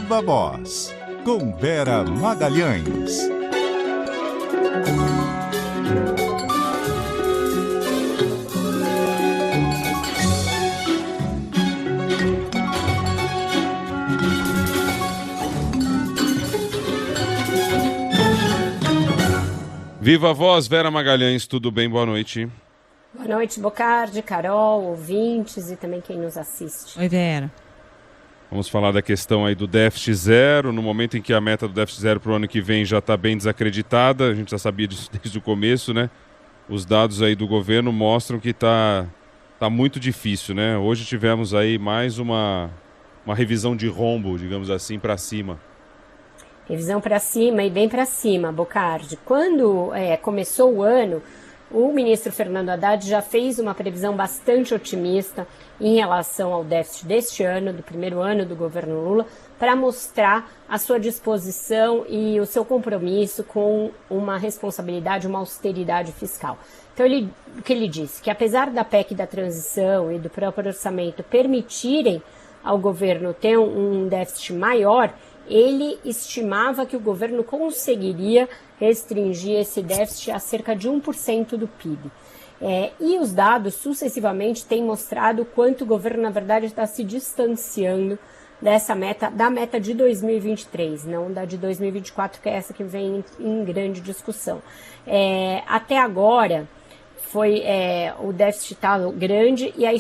Viva Voz, com Vera Magalhães. Viva Voz, Vera Magalhães, tudo bem? Boa noite. Boa noite, Bocardi, Carol, ouvintes e também quem nos assiste. Oi, Vera. Vamos falar da questão aí do déficit zero, no momento em que a meta do déficit zero para o ano que vem já está bem desacreditada, a gente já sabia disso desde o começo, né? Os dados aí do governo mostram que tá muito difícil, né? Hoje tivemos aí mais uma revisão de rombo, digamos assim, para cima. Revisão para cima e bem para cima, Bocardi. Quando começou o ano, o ministro Fernando Haddad já fez uma previsão bastante otimista em relação ao déficit deste ano, do primeiro ano do governo Lula, para mostrar a sua disposição e o seu compromisso com uma responsabilidade, uma austeridade fiscal. Então, o que ele disse? Que apesar da PEC da transição e do próprio orçamento permitirem ao governo ter um déficit maior, ele estimava que o governo conseguiria restringir esse déficit a cerca de 1% do PIB. E os dados sucessivamente têm mostrado o quanto o governo, na verdade, está se distanciando dessa meta, da meta de 2023, não da de 2024, que é essa que vem em grande discussão. Até agora, o déficit está grande e a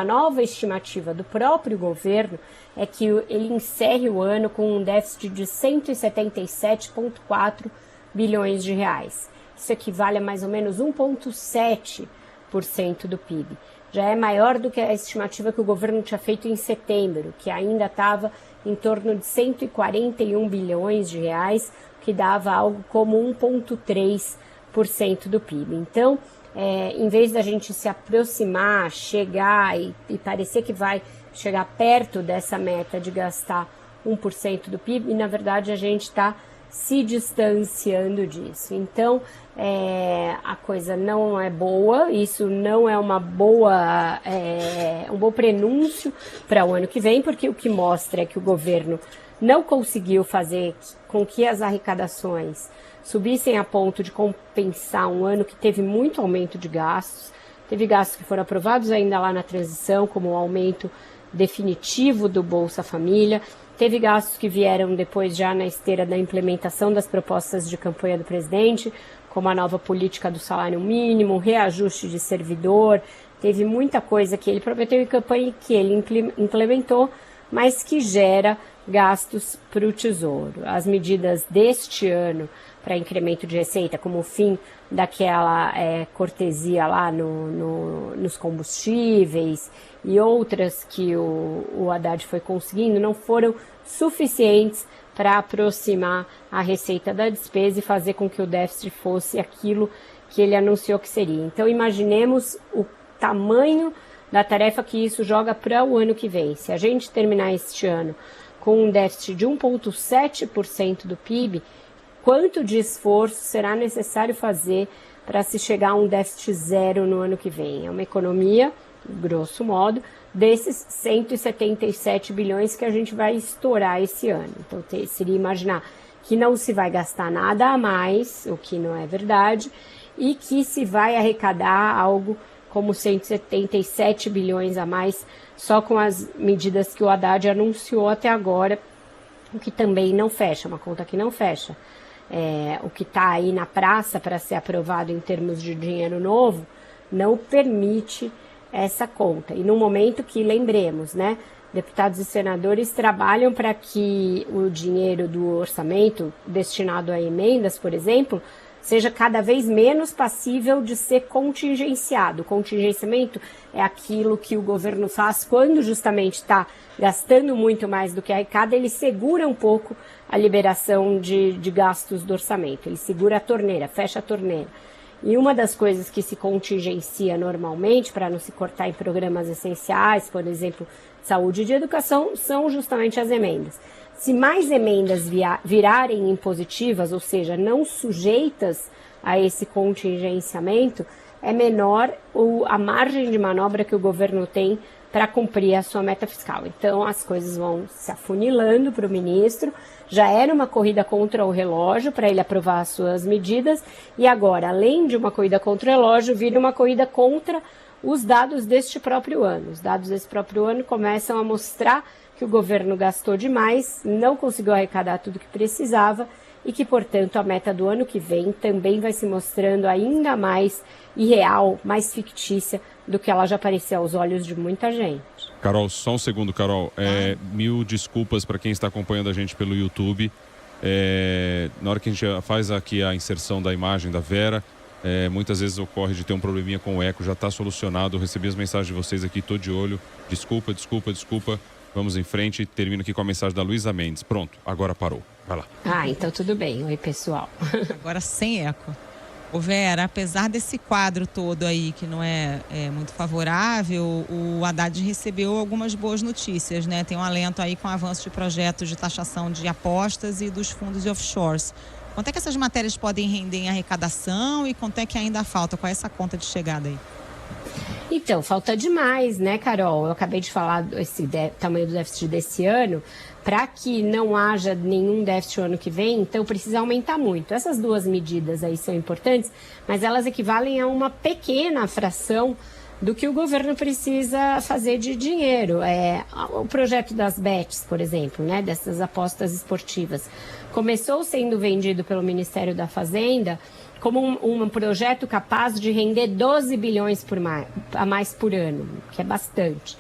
nova estimativa do próprio governo é que ele encerre o ano com um déficit de 177,4 bilhões de reais. Isso equivale a mais ou menos 1,7% do PIB. Já é maior do que a estimativa que o governo tinha feito em setembro, que ainda estava em torno de 141 bilhões de reais, que dava algo como 1,3% do PIB. Então, em vez da gente se aproximar, chegar e parecer que vai chegar perto dessa meta de gastar 1% do PIB, e na verdade a gente está se distanciando disso. Então, a coisa não é boa, isso não é um bom prenúncio para o ano que vem, porque o que mostra é que o governo não conseguiu fazer com que as arrecadações subissem a ponto de compensar um ano que teve muito aumento de gastos. Teve gastos que foram aprovados ainda lá na transição, como o aumento definitivo do Bolsa Família. Teve gastos que vieram depois já na esteira da implementação das propostas de campanha do presidente, como a nova política do salário mínimo, reajuste de servidor. Teve muita coisa que ele prometeu em campanha e que ele implementou, mas que gera gastos para o Tesouro. As medidas deste ano para incremento de receita, como o fim daquela cortesia lá nos combustíveis e outras que o Haddad foi conseguindo, não foram suficientes para aproximar a receita da despesa e fazer com que o déficit fosse aquilo que ele anunciou que seria. Então, imaginemos o tamanho da tarefa que isso joga para o ano que vem. Se a gente terminar este ano com um déficit de 1,7% do PIB, quanto de esforço será necessário fazer para se chegar a um déficit zero no ano que vem? É uma economia, grosso modo, desses 177 bilhões que a gente vai estourar esse ano. Então, seria imaginar que não se vai gastar nada a mais, o que não é verdade, e que se vai arrecadar algo como 177 bilhões a mais, só com as medidas que o Haddad anunciou até agora, o que também não fecha, uma conta que não fecha. O que está aí na praça para ser aprovado em termos de dinheiro novo não permite essa conta. E no momento que, lembremos, né, deputados e senadores trabalham para que o dinheiro do orçamento destinado a emendas, por exemplo, seja cada vez menos passível de ser contingenciado. O contingenciamento é aquilo que o governo faz quando justamente está gastando muito mais do que arrecada, ele segura um pouco a liberação de gastos do orçamento. Ele segura a torneira, fecha a torneira. E uma das coisas que se contingencia normalmente, para não se cortar em programas essenciais, por exemplo, saúde e de educação, são justamente as emendas. Se mais emendas virarem impositivas, ou seja, não sujeitas a esse contingenciamento, é menor a margem de manobra que o governo tem para cumprir a sua meta fiscal. Então, as coisas vão se afunilando para o ministro. Já era uma corrida contra o relógio para ele aprovar as suas medidas e agora, além de uma corrida contra o relógio, vira uma corrida contra os dados deste próprio ano. Os dados desse próprio ano começam a mostrar que o governo gastou demais, não conseguiu arrecadar tudo que precisava e que, portanto, a meta do ano que vem também vai se mostrando ainda mais irreal, mais fictícia do que ela já parecia aos olhos de muita gente. Carol, só um segundo, Carol. Mil desculpas para quem está acompanhando a gente pelo YouTube. Na hora que a gente faz aqui a inserção da imagem da Vera, muitas vezes ocorre de ter um probleminha com o eco, já está solucionado. Eu recebi as mensagens de vocês aqui, tô de olho. Desculpa. Vamos em frente, termino aqui com a mensagem da Luísa Mendes. Pronto, agora parou. Vai lá. Então tudo bem. Oi, pessoal. Agora sem eco. Ô Vera, apesar desse quadro todo aí que não é muito favorável, o Haddad recebeu algumas boas notícias, né? Tem um alento aí com o avanço de projetos de taxação de apostas e dos fundos de offshores. Quanto é que essas matérias podem render em arrecadação e quanto é que ainda falta? Qual é essa conta de chegada aí? Então, falta demais, né, Carol? Eu acabei de falar esse tamanho do déficit desse ano. Para que não haja nenhum déficit o ano que vem, então precisa aumentar muito. Essas duas medidas aí são importantes, mas elas equivalem a uma pequena fração do que o governo precisa fazer de dinheiro. O projeto das bets, por exemplo, né, dessas apostas esportivas, começou sendo vendido pelo Ministério da Fazenda como um projeto capaz de render 12 bilhões a mais por ano, que é bastante.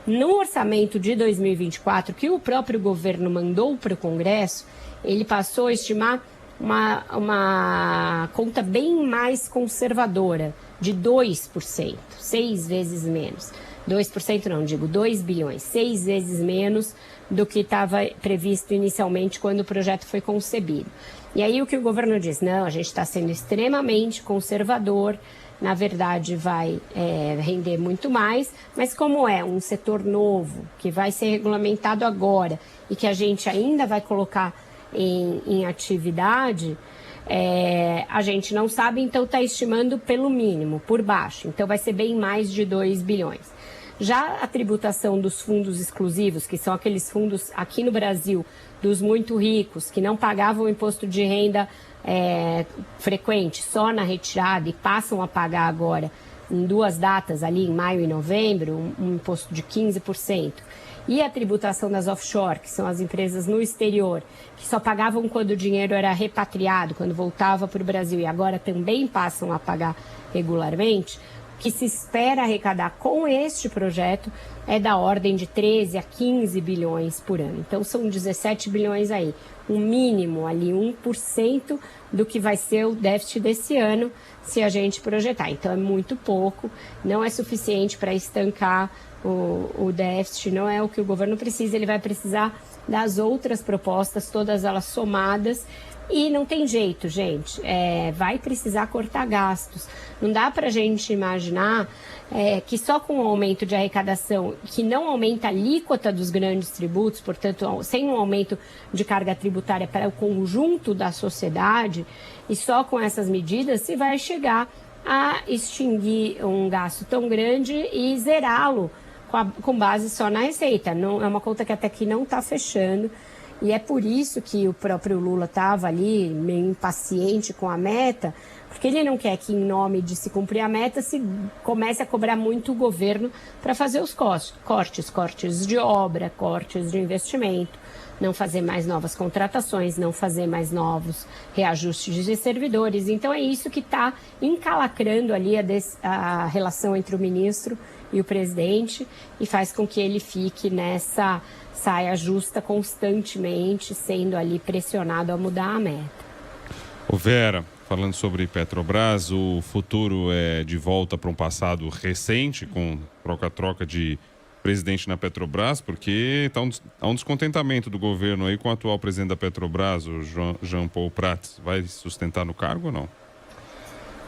No orçamento de 2024, que o próprio governo mandou para o Congresso, ele passou a estimar uma conta bem mais conservadora, de 2%, 6 vezes menos. 2% não, digo 2 bilhões, 6 vezes menos do que estava previsto inicialmente quando o projeto foi concebido. E aí o que o governo diz? Não, a gente está sendo extremamente conservador, na verdade vai render muito mais, mas como é um setor novo, que vai ser regulamentado agora e que a gente ainda vai colocar em atividade, a gente não sabe, então está estimando pelo mínimo, por baixo, então vai ser bem mais de 2 bilhões. Já a tributação dos fundos exclusivos, que são aqueles fundos aqui no Brasil, dos muito ricos, que não pagavam imposto de renda frequente, só na retirada e passam a pagar agora em duas datas, ali em maio e novembro, um imposto de 15%. E a tributação das offshore, que são as empresas no exterior, que só pagavam quando o dinheiro era repatriado, quando voltava para o Brasil, e agora também passam a pagar regularmente, o que se espera arrecadar com este projeto é da ordem de 13 a 15 bilhões por ano. Então são 17 bilhões aí, um mínimo ali, 1% do que vai ser o déficit desse ano, se a gente projetar. Então é muito pouco, não é suficiente para estancar o déficit, não é o que o governo precisa, ele vai precisar das outras propostas, todas elas somadas. E não tem jeito, gente, vai precisar cortar gastos. Não dá para a gente imaginar que só com o aumento de arrecadação, que não aumenta a alíquota dos grandes tributos, portanto, sem um aumento de carga tributária para o conjunto da sociedade, e só com essas medidas se vai chegar a extinguir um gasto tão grande e zerá-lo com base só na receita. Não, é uma conta que até aqui não está fechando. E é por isso que o próprio Lula estava ali meio impaciente com a meta, porque ele não quer que, em nome de se cumprir a meta, se comece a cobrar muito o governo para fazer os cortes de obra, cortes de investimento, não fazer mais novas contratações, não fazer mais novos reajustes de servidores. Então é isso que está encalacrando ali a relação entre o ministro e o presidente e faz com que ele fique nessa saia justa constantemente, sendo ali pressionado a mudar a meta. Ô Vera, falando sobre Petrobras, o futuro é de volta para um passado recente, com troca-troca de presidente na Petrobras, porque há um descontentamento do governo aí com o atual presidente da Petrobras, o Jean Paul Prats. Vai sustentar no cargo ou não?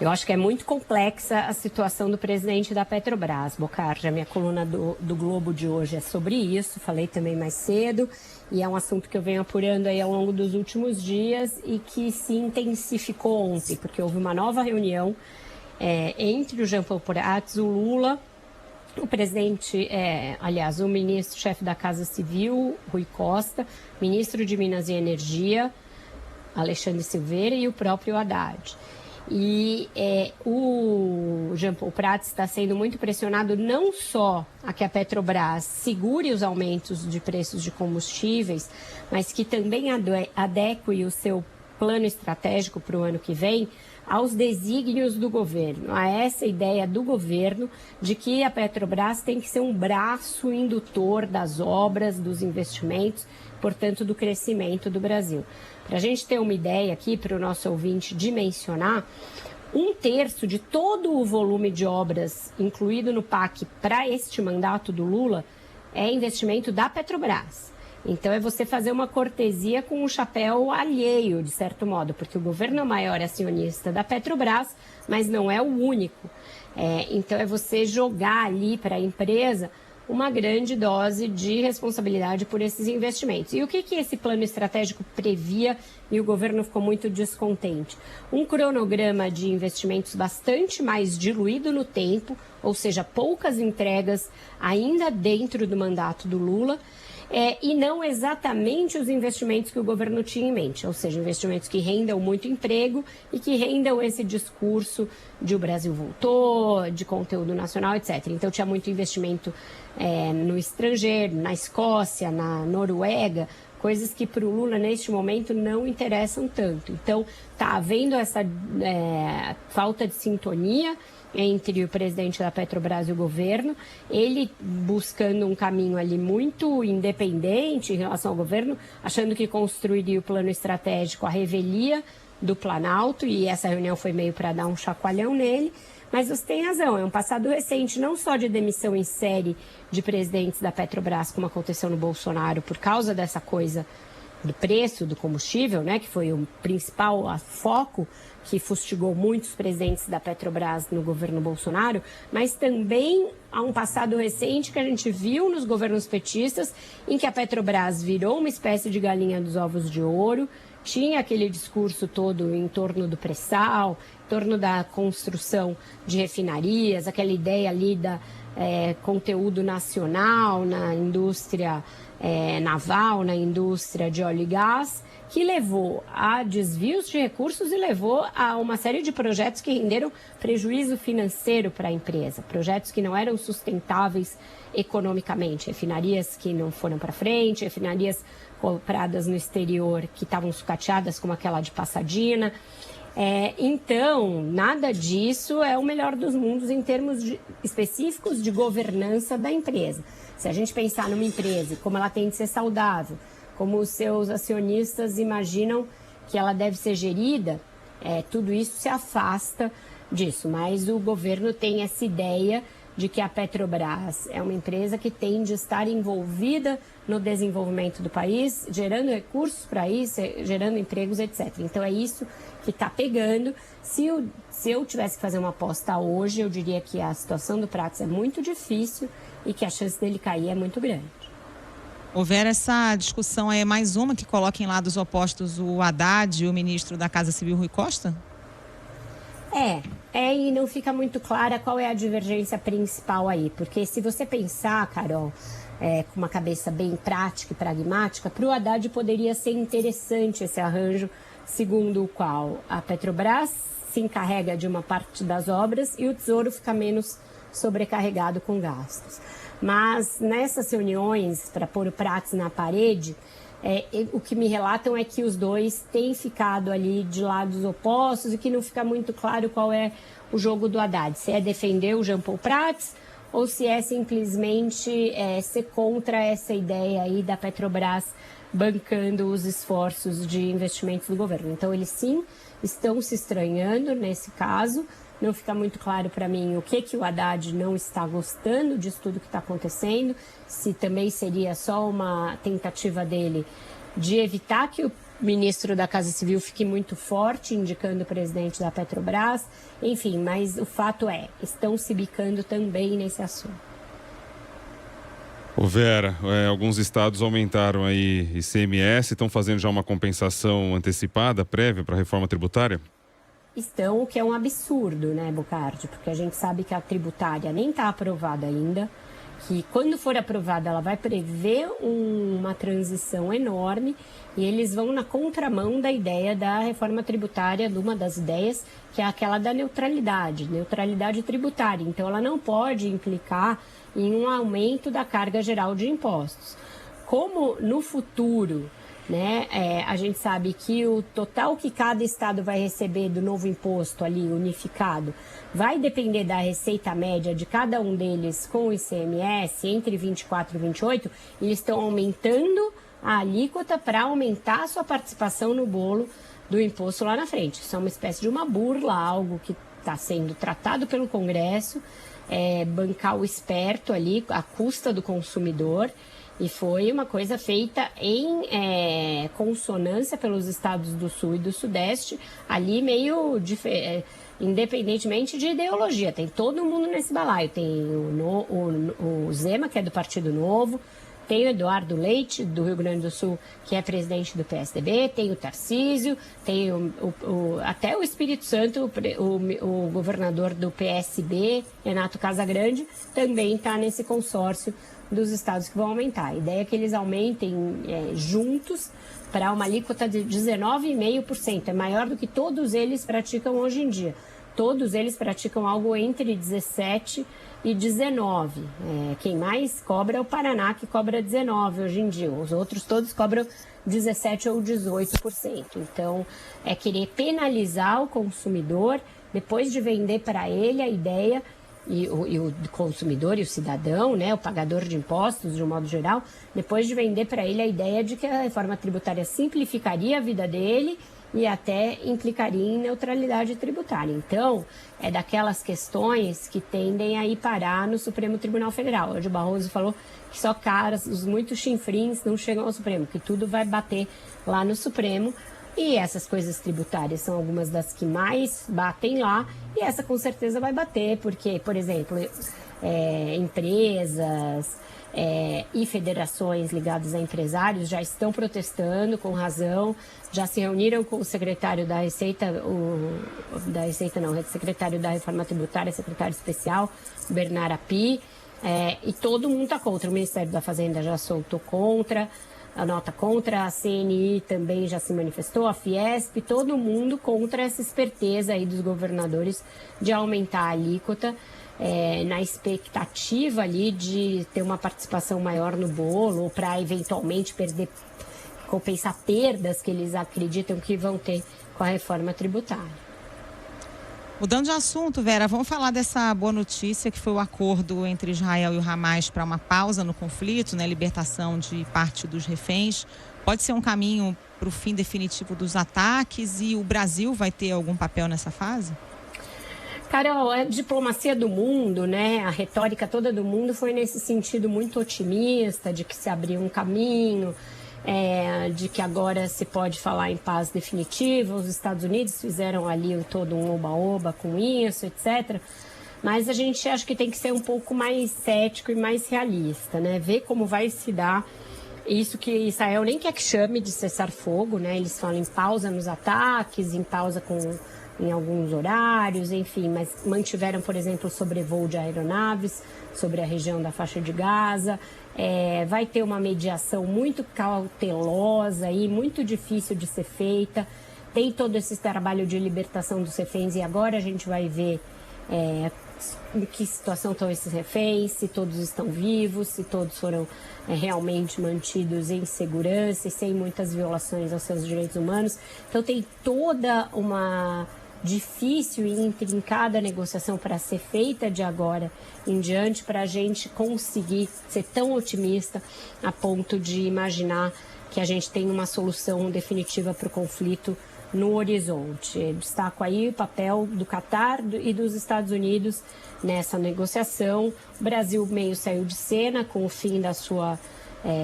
Eu acho que é muito complexa a situação do presidente da Petrobras, Bocardi. A minha coluna do Globo de hoje é sobre isso, falei também mais cedo, e é um assunto que eu venho apurando aí ao longo dos últimos dias e que se intensificou ontem, porque houve uma nova reunião entre o Jean Paul Prats, o Lula o presidente, aliás, o ministro-chefe da Casa Civil, Rui Costa, ministro de Minas e Energia, Alexandre Silveira, e o próprio Haddad. E o Jean Paul Prats está sendo muito pressionado não só a que a Petrobras segure os aumentos de preços de combustíveis, mas que também adeque o seu plano estratégico para o ano que vem aos desígnios do governo, a essa ideia do governo de que a Petrobras tem que ser um braço indutor das obras, dos investimentos, portanto, do crescimento do Brasil. Para a gente ter uma ideia aqui, para o nosso ouvinte dimensionar, 1/3 de todo o volume de obras incluído no PAC para este mandato do Lula é investimento da Petrobras. Então, é você fazer uma cortesia com um chapéu alheio, de certo modo, porque o governo é o maior acionista da Petrobras, mas não é o único. Então, é você jogar ali para a empresa uma grande dose de responsabilidade por esses investimentos. E o que esse plano estratégico previa e o governo ficou muito descontente? Um cronograma de investimentos bastante mais diluído no tempo, ou seja, poucas entregas ainda dentro do mandato do Lula, e não exatamente os investimentos que o governo tinha em mente, ou seja, investimentos que rendam muito emprego e que rendam esse discurso de o Brasil voltou, de conteúdo nacional, etc. Então, tinha muito investimento no estrangeiro, na Escócia, na Noruega, coisas que para o Lula, neste momento, não interessam tanto. Então, está havendo essa falta de sintonia entre o presidente da Petrobras e o governo, ele buscando um caminho ali muito independente em relação ao governo, achando que construiria o plano estratégico à revelia do Planalto, e essa reunião foi meio para dar um chacoalhão nele. Mas você tem razão, é um passado recente, não só de demissão em série de presidentes da Petrobras, como aconteceu no Bolsonaro, por causa dessa coisa do preço do combustível, né, que foi o principal foco que fustigou muitos presidentes da Petrobras no governo Bolsonaro, mas também há um passado recente que a gente viu nos governos petistas, em que a Petrobras virou uma espécie de galinha dos ovos de ouro, tinha aquele discurso todo em torno do pré-sal, em torno da construção de refinarias, aquela ideia ali da conteúdo nacional na indústria naval, na indústria de óleo e gás, que levou a desvios de recursos e levou a uma série de projetos que renderam prejuízo financeiro para a empresa, projetos que não eram sustentáveis economicamente, refinarias que não foram para frente, refinarias compradas no exterior que estavam sucateadas, como aquela de Pasadena. Então, nada disso é o melhor dos mundos em termos específicos de governança da empresa. Se a gente pensar numa empresa, como ela tem de ser saudável, como os seus acionistas imaginam que ela deve ser gerida, tudo isso se afasta disso. Mas o governo tem essa ideia de que a Petrobras é uma empresa que tem de estar envolvida no desenvolvimento do país, gerando recursos para isso, gerando empregos, etc. Então, é isso que está pegando. Se eu tivesse que fazer uma aposta hoje, eu diria que a situação do Prats é muito difícil e que a chance dele cair é muito grande. Houver essa discussão, é mais uma que coloca em lados opostos o Haddad e o ministro da Casa Civil, Rui Costa? E não fica muito clara qual é a divergência principal aí, porque se você pensar, Carol, com uma cabeça bem prática e pragmática, para o Haddad poderia ser interessante esse arranjo, segundo o qual a Petrobras se encarrega de uma parte das obras e o Tesouro fica menos sobrecarregado com gastos. Mas nessas reuniões, para pôr o Prats na parede, o que me relatam é que os dois têm ficado ali de lados opostos e que não fica muito claro qual é o jogo do Haddad. Se é defender o Jean Paul Prats ou se é simplesmente ser contra essa ideia aí da Petrobras bancando os esforços de investimentos do governo. Então, eles sim estão se estranhando nesse caso. Não fica muito claro para mim o que o Haddad não está gostando disso tudo que está acontecendo, se também seria só uma tentativa dele de evitar que o ministro da Casa Civil fique muito forte, indicando o presidente da Petrobras. Enfim, mas o fato estão se bicando também nesse assunto. Ô Vera, alguns estados aumentaram aí ICMS, estão fazendo já uma compensação antecipada, prévia para a reforma tributária? estão, o que é um absurdo, né, Bocardi? Porque a gente sabe que a tributária nem está aprovada ainda, que quando for aprovada ela vai prever uma transição enorme e eles vão na contramão da ideia da reforma tributária, de uma das ideias, que é aquela da neutralidade tributária. Então ela não pode implicar em um aumento da carga geral de impostos. Como no futuro, né, a gente sabe que o total que cada estado vai receber do novo imposto ali unificado vai depender da receita média de cada um deles com o ICMS entre 24 e 28, eles estão aumentando a alíquota para aumentar a sua participação no bolo do imposto lá na frente. Isso é uma espécie de uma burla, algo que está sendo tratado pelo Congresso, bancar o esperto ali, à custa do consumidor. E foi uma coisa feita em consonância pelos estados do Sul e do Sudeste, ali meio independentemente de ideologia. Tem todo mundo nesse balaio. Tem o Zema, que é do Partido Novo, tem o Eduardo Leite, do Rio Grande do Sul, que é presidente do PSDB, tem o Tarcísio, tem até o Espírito Santo, o governador do PSB, Renato Casagrande, também está nesse consórcio dos estados que vão aumentar. A ideia é que eles aumentem juntos para uma alíquota de 19,5%. É maior do que todos eles praticam hoje em dia. Todos eles praticam algo entre 17% e 19%. Quem mais cobra é o Paraná, que cobra 19% hoje em dia. Os outros todos cobram 17% ou 18%. Então, é querer penalizar o consumidor, depois de vender para ele a ideia, e o consumidor e o cidadão, né, o pagador de impostos, de um modo geral, depois de vender para ele a ideia de que a reforma tributária simplificaria a vida dele e até implicaria em neutralidade tributária. Então, é daquelas questões que tendem a ir parar no Supremo Tribunal Federal. Hoje o Barroso falou que só caras, os muito chinfrins não chegam ao Supremo, que tudo vai bater lá no Supremo. E essas coisas tributárias são algumas das que mais batem lá, e essa com certeza vai bater, porque, por exemplo, empresas e federações ligadas a empresários já estão protestando com razão, já se reuniram com o secretário da Receita, secretário da Reforma Tributária, secretário especial, Bernard Api, e todo mundo está contra. O Ministério da Fazenda já soltou a nota contra, a CNI também já se manifestou, a Fiesp, todo mundo contra essa esperteza aí dos governadores de aumentar a alíquota, na expectativa ali de ter uma participação maior no bolo, ou para eventualmente compensar perdas que eles acreditam que vão ter com a reforma tributária. Mudando de assunto, Vera, vamos falar dessa boa notícia que foi o acordo entre Israel e o Hamas para uma pausa no conflito, né, libertação de parte dos reféns. Pode ser um caminho para o fim definitivo dos ataques, e o Brasil vai ter algum papel nessa fase? Carol, a diplomacia do mundo, né, a retórica toda do mundo foi nesse sentido muito otimista, de que se abriu um caminho, de que agora se pode falar em paz definitiva. Os Estados Unidos fizeram ali todo um oba-oba com isso, etc. Mas a gente acha que tem que ser um pouco mais cético e mais realista, né? Ver como vai se dar isso que Israel nem quer que chame de cessar-fogo, né? Eles falam em pausa nos ataques, em pausa em alguns horários, enfim, mas mantiveram, por exemplo, o sobrevoo de aeronaves sobre a região da faixa de Gaza. Vai ter uma mediação muito cautelosa e muito difícil de ser feita. Tem todo esse trabalho de libertação dos reféns, e agora a gente vai ver em que situação estão esses reféns, se todos estão vivos, se todos foram realmente mantidos em segurança e sem muitas violações aos seus direitos humanos. Então tem toda uma difícil e intrincada negociação para ser feita de agora em diante, para a gente conseguir ser tão otimista a ponto de imaginar que a gente tem uma solução definitiva para o conflito no horizonte. Eu destaco aí o papel do Catar e dos Estados Unidos nessa negociação. O Brasil meio saiu de cena com o fim da sua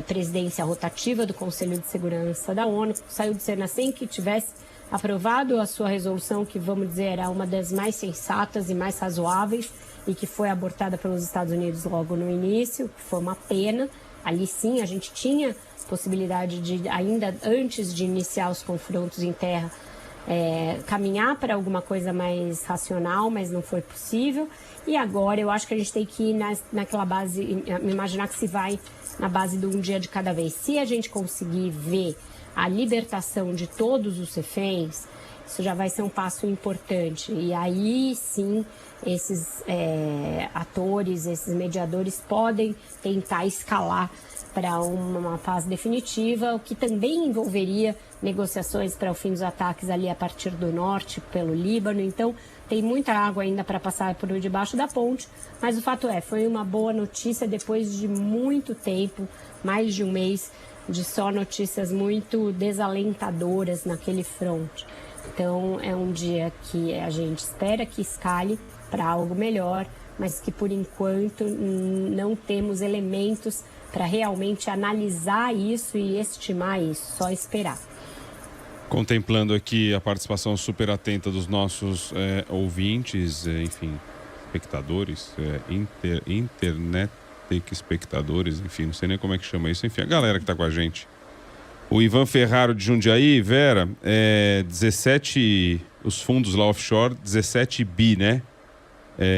presidência rotativa do Conselho de Segurança da ONU, saiu de cena sem que tivesse aprovado a sua resolução, que, vamos dizer, era uma das mais sensatas e mais razoáveis, e que foi abortada pelos Estados Unidos logo no início, que foi uma pena. Ali sim a gente tinha possibilidade de, ainda antes de iniciar os confrontos em terra, caminhar para alguma coisa mais racional, mas não foi possível. E agora eu acho que a gente tem que ir naquela base, imaginar que se vai na base de um dia de cada vez. Se a gente conseguir ver a libertação de todos os reféns, isso já vai ser um passo importante. E aí sim, esses atores, esses mediadores podem tentar escalar para uma paz definitiva, o que também envolveria negociações para o fim dos ataques ali a partir do norte, pelo Líbano. Então, tem muita água ainda para passar por debaixo da ponte, mas o fato foi uma boa notícia depois de muito tempo, mais de um mês, de só notícias muito desalentadoras naquele fronte. Então, é um dia que a gente espera que escale para algo melhor, mas que por enquanto não temos elementos para realmente analisar isso e estimar isso, só esperar. Contemplando aqui a participação super atenta dos nossos ouvintes, enfim, espectadores, internet espectadores, enfim, não sei nem como é que chama isso, enfim, a galera que está com a gente. O Ivan Ferraro de Jundiaí, Vera, 17, os fundos lá offshore, 17 bi, né?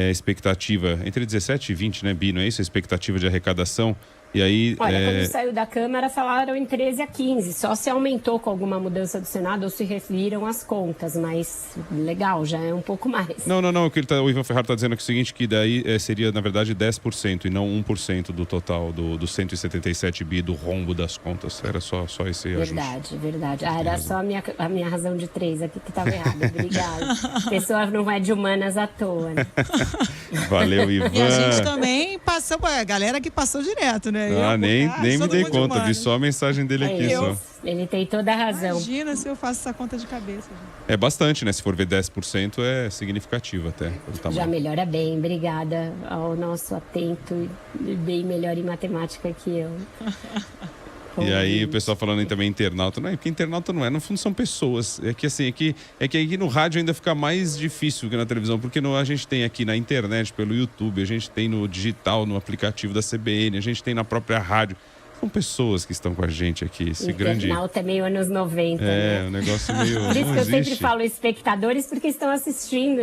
Expectativa, entre 17 e 20, né, bi, não é isso? A expectativa de arrecadação. E aí, olha, quando saiu da Câmara falaram em 13 a 15, só se aumentou com alguma mudança do Senado ou se reviram as contas, mas legal, já é um pouco mais. Não, o Ivan Ferraro está dizendo aqui o seguinte, que daí seria, na verdade, 10% e não 1% do total do 177 bi do rombo das contas. Era só esse ajuste. Verdade. Era só a minha razão de 3 aqui que estava errada. Obrigada. Pessoa não é de humanas à toa, né? Valeu, Ivan. E a gente também passou, a galera que passou direto, né? Nem me dei conta, vi só a mensagem dele aqui. Só. Ele tem toda a razão. Imagina se eu faço essa conta de cabeça. Gente. É bastante, né? Se for ver 10% é significativo até. Já melhora bem, obrigada ao nosso atento e bem melhor em matemática que eu. E aí o pessoal falando também internauta, não é porque internauta não é, no fundo são pessoas. É que assim, é que aqui no rádio ainda fica mais difícil que na televisão, porque a gente tem aqui na internet, pelo YouTube, a gente tem no digital, no aplicativo da CBN, a gente tem na própria rádio. São pessoas que estão com a gente aqui, esse grande... Internauta é meio anos 90, né? Um negócio meio... Por isso que eu sempre falo espectadores, porque estão assistindo,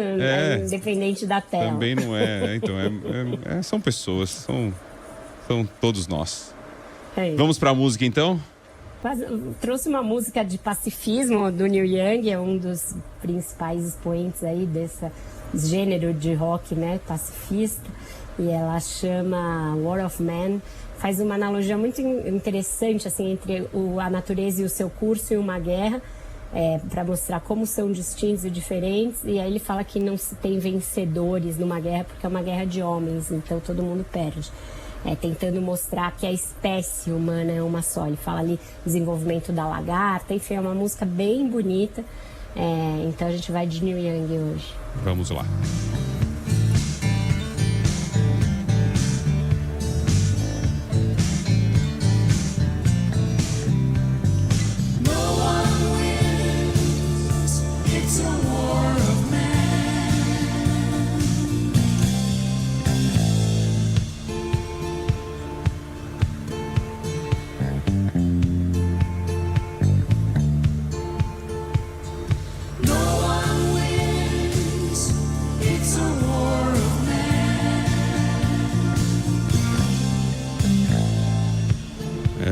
independente da tela. Também não é, então são pessoas, são todos nós. Vamos para a música, então? Trouxe uma música de pacifismo do Neil Young, é um dos principais expoentes aí desse gênero de rock, né, pacifista, e ela chama War of Man. Faz uma analogia muito interessante assim, entre a natureza e o seu curso e uma guerra, para mostrar como são distintos e diferentes. E aí ele fala que não se tem vencedores numa guerra, porque é uma guerra de homens, então todo mundo perde. Tentando mostrar que a espécie humana é uma só. Ele fala ali desenvolvimento da lagarta, enfim, é uma música bem bonita. Então a gente vai de Neil Young hoje. Vamos lá.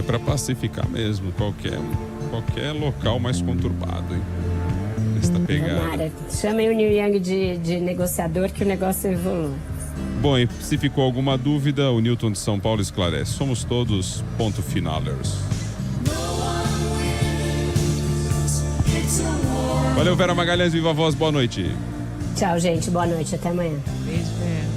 Para pacificar mesmo qualquer local mais conturbado, hein? Esta pegada. Chamem o Neil Young de negociador, que o negócio evolui. Bom, e se ficou alguma dúvida, o Newton de São Paulo esclarece. Somos todos ponto finalers. Valeu, Vera Magalhães, Viva a Voz, boa noite. Tchau, gente, boa noite, até amanhã. Beijo, Vera.